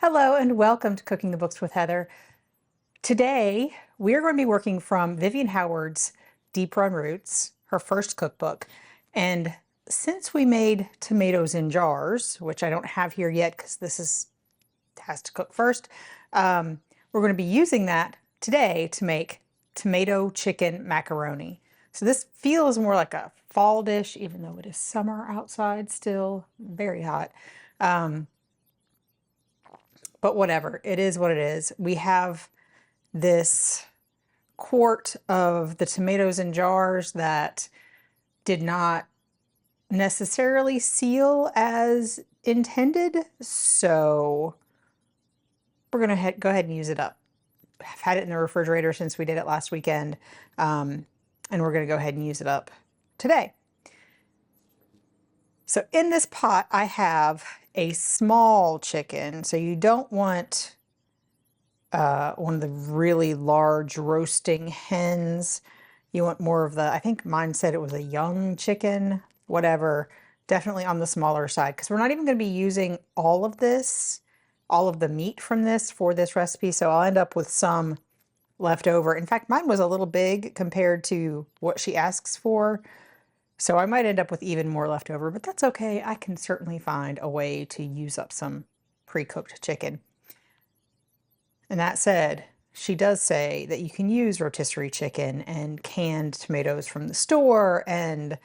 Hello and welcome to Cooking the Books with Heather. Today we are going to be working from Vivian Howard's Deep Run Roots, her first cookbook. And since we made tomatoes in jars, which I don't have here yet because has to cook first, we're going to be using that today to make tomato chicken macaroni. So this feels more like a fall dish, even though it is summer outside still, very hot. But whatever, it is what it is. We have this quart of the tomatoes in jars that did not necessarily seal as intended, so we're gonna go ahead and use it up. I've had it in the refrigerator since we did it last weekend, and we're gonna go ahead and use it up today. So in this pot, I have a small chicken. So you don't want one of the really large roasting hens. You want more of the, I think mine said it was a young chicken, whatever, definitely on the smaller side, because we're not even going to be using all of the meat from this for this recipe. So I'll end up with some left over. In fact, mine was a little big compared to what she asks for. So I might end up with even more left over, but that's okay. I can certainly find a way to use up some pre-cooked chicken. And that said, she does say that you can use rotisserie chicken and canned tomatoes from the store and,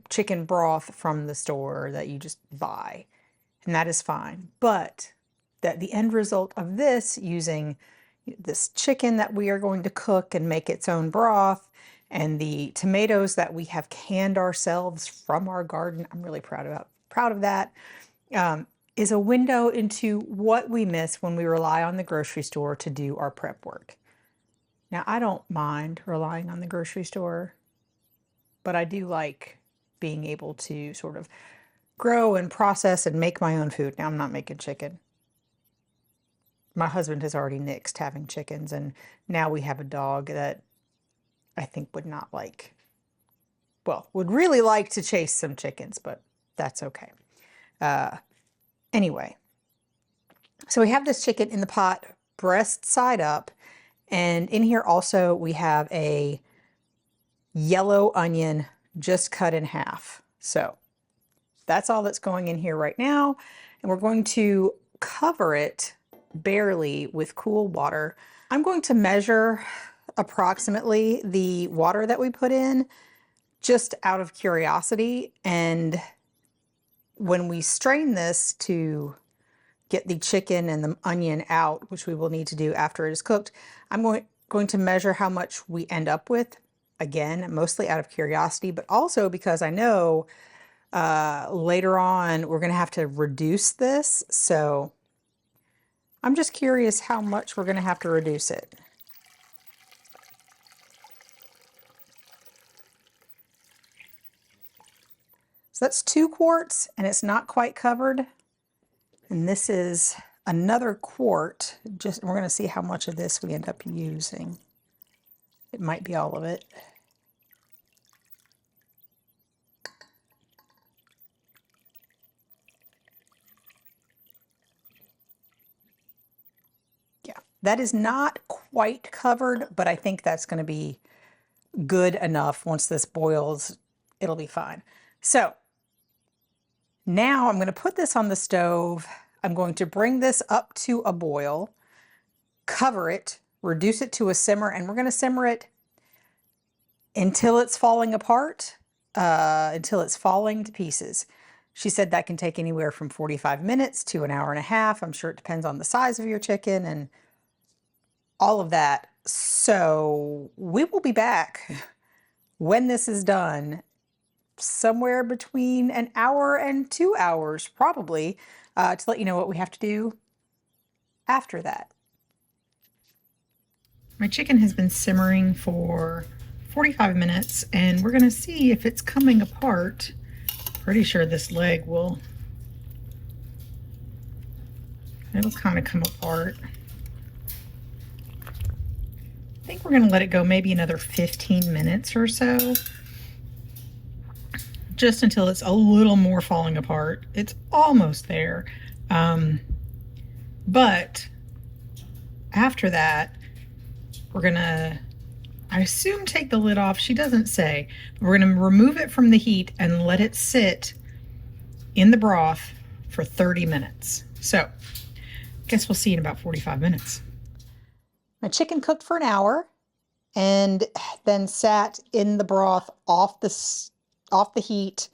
chicken broth from the store that you just buy. And that is fine. But that the end result of this, using this chicken that we are going to cook and make its own broth, and the tomatoes that we have canned ourselves from our garden, I'm really proud of that, is a window into what we miss when we rely on the grocery store to do our prep work. Now, I don't mind relying on the grocery store, but I do like being able to sort of grow and process and make my own food. Now, I'm not making chicken. My husband has already nixed having chickens, and now we have a dog that I think would really like to chase some chickens, but that's okay. Anyway, so we have this chicken in the pot, breast side up, and in here also we have a yellow onion just cut in half. So that's all that's going in here right now, and we're going to cover it barely with cool water. I'm going to measure approximately the water that we put in just out of curiosity, and when we strain this to get the chicken and the onion out, which we will need to do after it is cooked, I'm going to measure how much we end up with, again mostly out of curiosity, but also because I know later on we're going to have to reduce this, so I'm just curious how much we're going to have to reduce it. So that's 2 quarts, and it's not quite covered. And this is another quart. We're going to see how much of this we end up using. It might be all of it. Yeah, that is not quite covered, but I think that's going to be good enough. Once this boils, it'll be fine. So now I'm going to put this on the stove. I'm going to bring this up to a boil, cover it, reduce it to a simmer, and we're going to simmer it until it's falling apart, until it's falling to pieces. She said that can take anywhere from 45 minutes to an hour and a half. I'm sure it depends on the size of your chicken and all of that. So we will be back when this is done, somewhere between an hour and 2 hours, probably, to let you know what we have to do after that. My chicken has been simmering for 45 minutes, and we're going to see if it's coming apart. Pretty sure this leg it'll kind of come apart. I think we're going to let it go maybe another 15 minutes or so. just until it's a little more falling apart. It's almost there. But after that, we're gonna, I assume, take the lid off. She doesn't say. We're gonna remove it from the heat and let it sit in the broth for 30 minutes. So I guess we'll see in about 45 minutes. My chicken cooked for an hour and then sat in the broth off the heat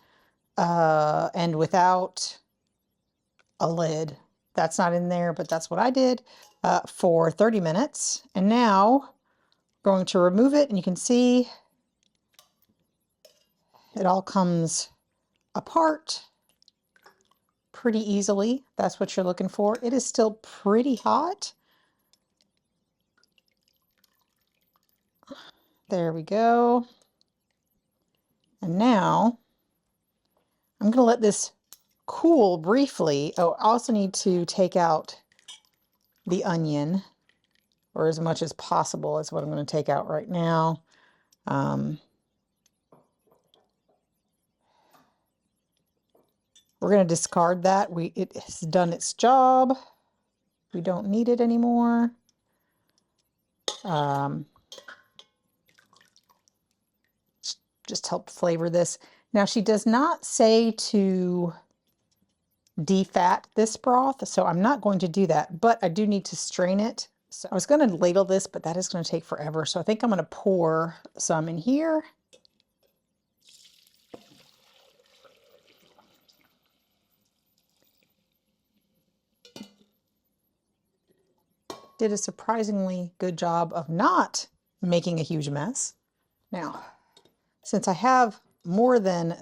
and without a lid. That's not in there, but that's what I did for 30 minutes. And now I'm going to remove it, and you can see it all comes apart pretty easily. That's what you're looking for. It is still pretty hot. There we go. And now I'm going to let this cool briefly. Oh, I also need to take out the onion, or as much as possible is what I'm going to take out right now. We're going to discard that. It has done its job. We don't need it anymore. Just help flavor this. Now, she does not say to defat this broth, so I'm not going to do that, but I do need to strain it. So I was going to ladle this, but that is going to take forever. So I think I'm going to pour some in here. Did a surprisingly good job of not making a huge mess. Now, since I have more than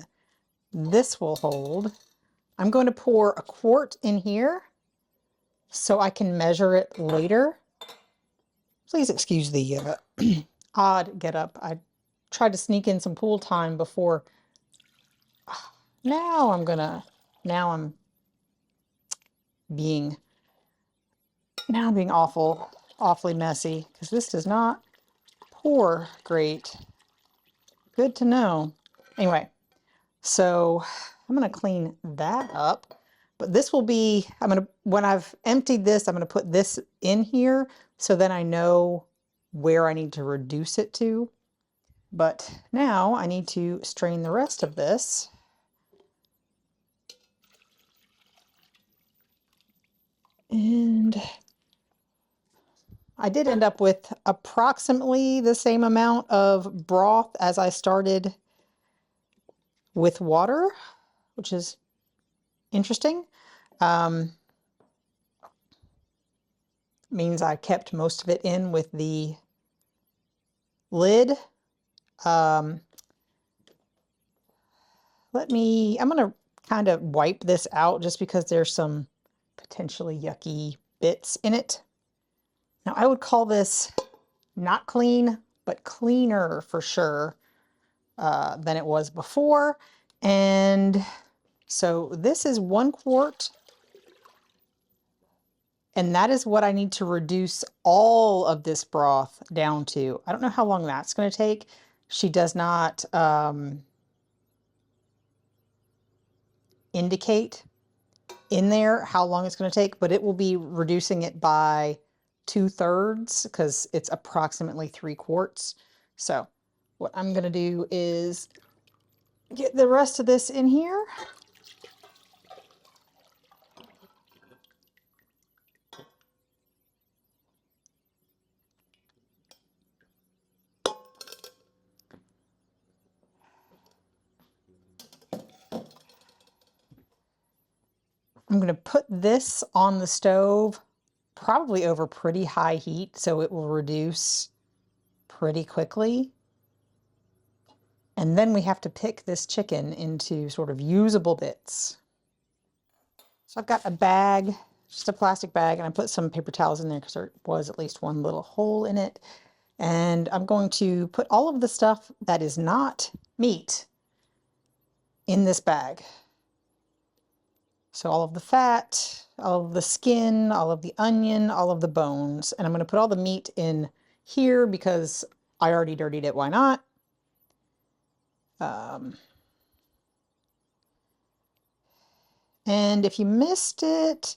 this will hold, I'm going to pour a quart in here so I can measure it later. Please excuse the odd get up. I tried to sneak in some pool time before. Now I'm being awfully messy, because this does not pour great. Good to know. Anyway, so I'm going to clean that up, but this will be, when I've emptied this, I'm going to put this in here so then I know where I need to reduce it to. But now I need to strain the rest of this. And I did end up with approximately the same amount of broth as I started with water, which is interesting. Means I kept most of it in with the lid. I'm gonna kind of wipe this out just because there's some potentially yucky bits in it. Now, I would call this not clean, but cleaner for sure than it was before. And so this is 1 quart. And that is what I need to reduce all of this broth down to. I don't know how long that's going to take. She does not indicate in there how long it's going to take, but it will be reducing it by 2/3 because it's approximately 3 quarts. So what I'm going to do is get the rest of this in here. I'm going to put this on the stove, probably over pretty high heat, so it will reduce pretty quickly. And then we have to pick this chicken into sort of usable bits. So I've got a bag, just a plastic bag, and I put some paper towels in there because there was at least one little hole in it. And I'm going to put all of the stuff that is not meat in this bag. So all of the fat, all of the skin, all of the onion, all of the bones. And I'm going to put all the meat in here because I already dirtied it. Why not? And if you missed it,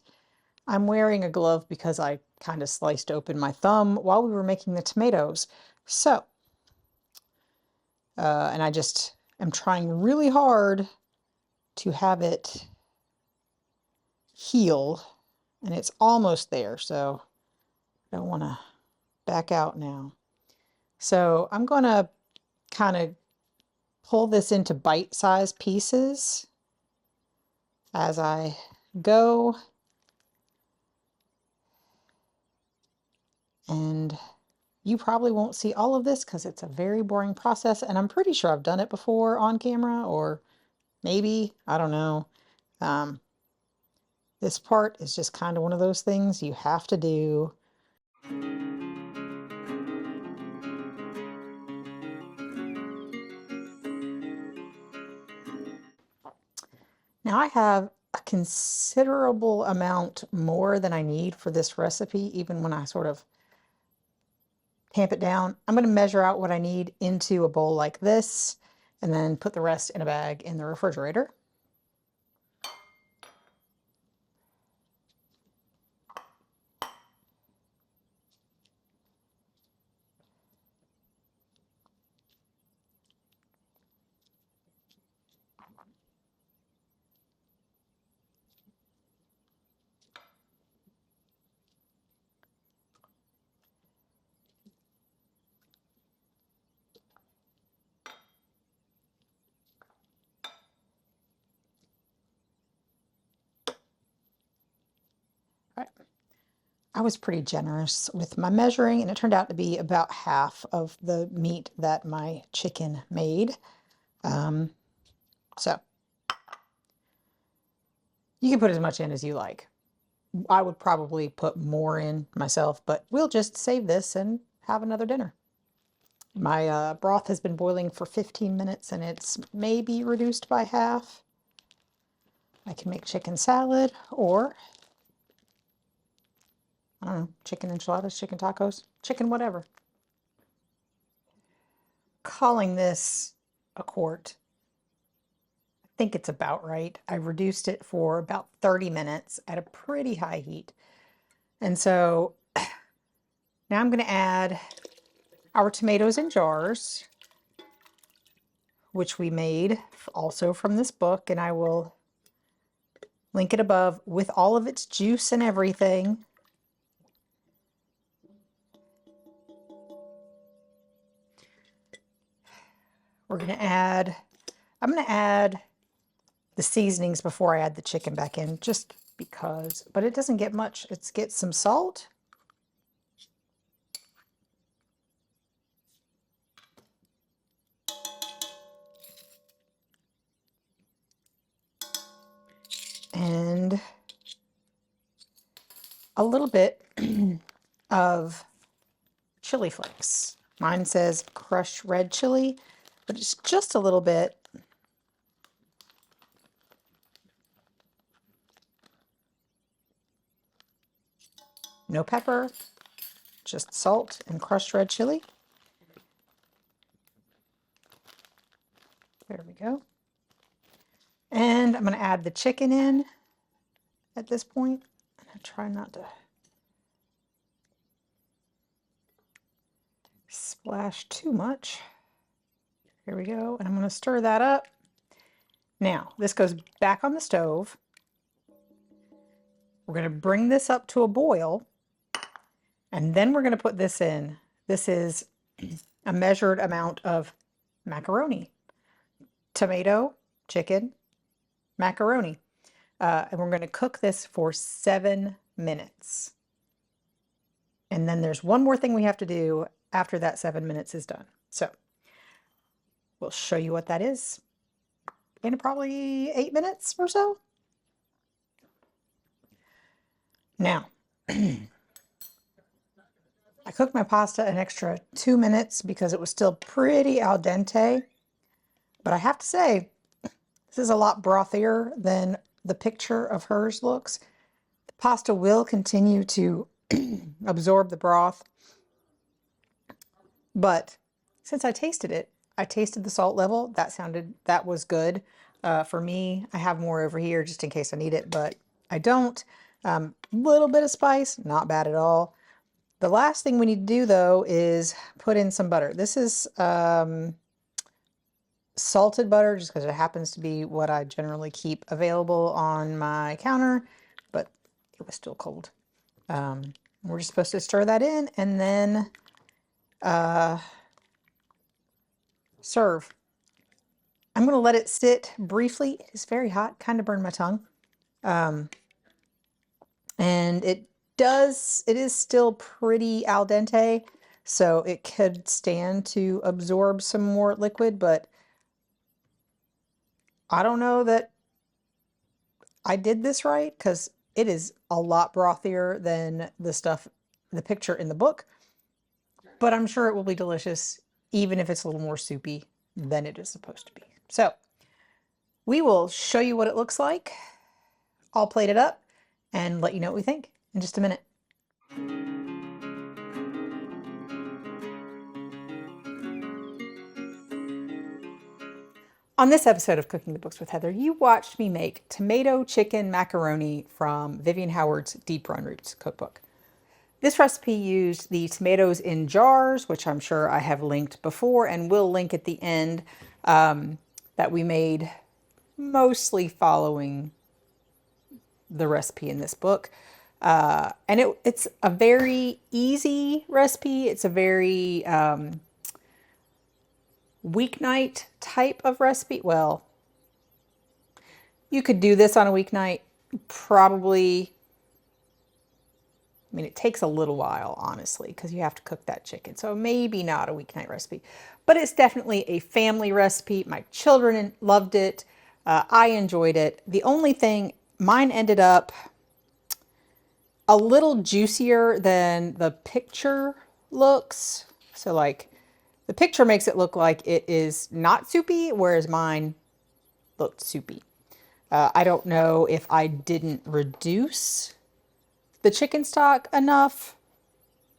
I'm wearing a glove because I kind of sliced open my thumb while we were making the tomatoes. So, and I just am trying really hard to have it heal, and it's almost there, so I don't want to back out now. So I'm going to kind of pull this into bite-sized pieces as I go. And you probably won't see all of this because it's a very boring process, and I'm pretty sure I've done it before on camera, or maybe, I don't know. This part is just kind of one of those things you have to do. Now I have a considerable amount more than I need for this recipe, even when I sort of tamp it down. I'm going to measure out what I need into a bowl like this, and then put the rest in a bag in the refrigerator. All right. I was pretty generous with my measuring, and it turned out to be about half of the meat that my chicken made. So you can put as much in as you like. I would probably put more in myself, but we'll just save this and have another dinner. My broth has been boiling for 15 minutes, and it's maybe reduced by half. I can make chicken salad, or I don't know, chicken enchiladas, chicken tacos, chicken whatever. Calling this a quart, I think it's about right. I reduced it for about 30 minutes at a pretty high heat. And so now I'm going to add our tomatoes in jars, which we made also from this book, and I will link it above with all of its juice and everything. We're going to add, I'm going to add the seasonings before I add the chicken back in, just because, but it doesn't get much. It's get some salt. And a little bit of chili flakes. Mine says crushed red chili, but it's just a little bit. No pepper, just salt and crushed red chili. There we go. And I'm going to add the chicken in at this point. I try not to splash too much. Here we go. And I'm going to stir that up. Now, this goes back on the stove. We're going to bring this up to a boil, and then we're going to put this in. This is a measured amount of macaroni, tomato, chicken, macaroni. And we're going to cook this for 7 minutes. And then there's one more thing we have to do after that 7 minutes is done. So we'll show you what that is in probably 8 minutes or so. Now, I cooked my pasta an extra 2 minutes because it was still pretty al dente. But I have to say, this is a lot brothier than the picture of hers looks. The pasta will continue to absorb the broth. But since I tasted it, I tasted the salt level. That was good. For me, I have more over here just in case I need it, but I don't. Little bit of spice, not bad at all. The last thing we need to do though is put in some butter. This is salted butter just because it happens to be what I generally keep available on my counter, but it was still cold. We're just supposed to stir that in and then serve. I'm going to let it sit briefly. It is very hot, kind of burned my tongue. And it is still pretty al dente, so it could stand to absorb some more liquid, but I don't know that I did this right because it is a lot brothier than the picture in the book, but I'm sure it will be delicious even if it's a little more soupy than it is supposed to be. So we will show you what it looks like. I'll plate it up and let you know what we think in just a minute. On this episode of Cooking the Books with Heather, you watched me make tomato chicken macaroni from Vivian Howard's Deep Run Roots cookbook. This recipe used the tomatoes in jars, which I'm sure I have linked before and will link at the end, that we made mostly following the recipe in this book. And it's a very easy recipe. It's a very weeknight type of recipe. Well, you could do this on a weeknight, probably. I mean, it takes a little while, honestly, because you have to cook that chicken. So maybe not a weeknight recipe, but it's definitely a family recipe. My children loved it. I enjoyed it. The only thing, mine ended up a little juicier than the picture looks. So like the picture makes it look like it is not soupy, whereas mine looked soupy. I don't know if I didn't reduce the chicken stock enough.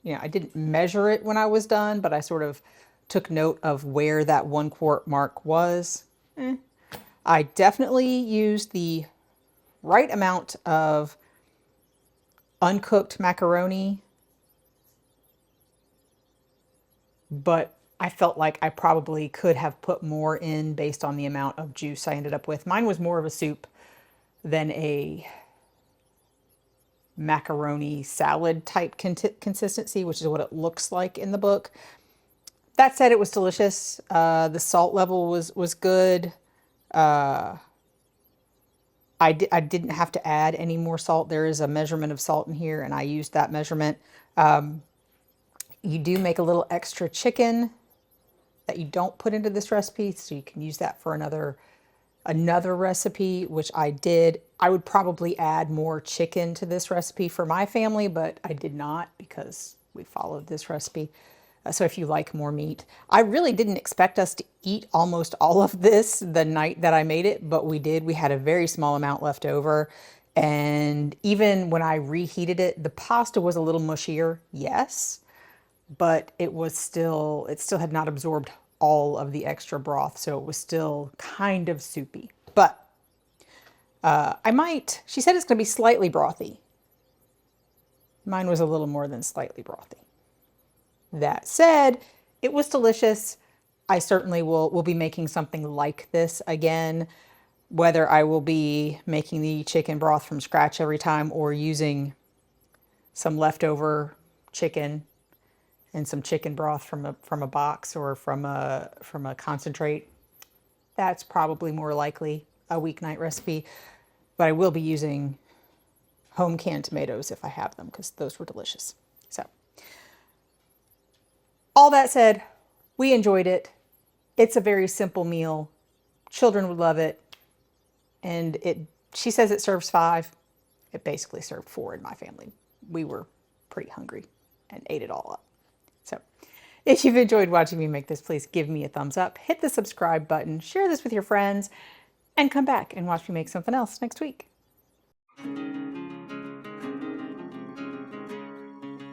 You know, I didn't measure it when I was done, but I sort of took note of where that 1 quart mark was. I definitely used the right amount of uncooked macaroni, but I felt like I probably could have put more in based on the amount of juice I ended up with. Mine was more of a soup than a macaroni salad type consistency, which is what it looks like in the book. That said, it was delicious. The salt level was good. I didn't have to add any more salt. There is a measurement of salt in here, and I used that measurement. You do make a little extra chicken that you don't put into this recipe, so you can use that for another recipe, which I did. I would probably add more chicken to this recipe for my family, but I did not because we followed this recipe. So if you like more meat, I really didn't expect us to eat almost all of this the night that I made it, but we did. We had a very small amount left over. And even when I reheated it, the pasta was a little mushier, yes, but it still had not absorbed all of the extra broth. So it was still kind of soupy, but she said it's going to be slightly brothy. Mine was a little more than slightly brothy. That said, it was delicious. I certainly will be making something like this again, whether I will be making the chicken broth from scratch every time or using some leftover chicken and some chicken broth from a box or from a concentrate. That's probably more likely a weeknight recipe, but I will be using home canned tomatoes if I have them because those were delicious. So all that said, we enjoyed it. It's a very simple meal. Children would love it. And she says it serves 5. It basically served 4 in my family. We were pretty hungry and ate it all up. So if you've enjoyed watching me make this, please give me a thumbs up, hit the subscribe button, share this with your friends, and come back and watch me make something else next week.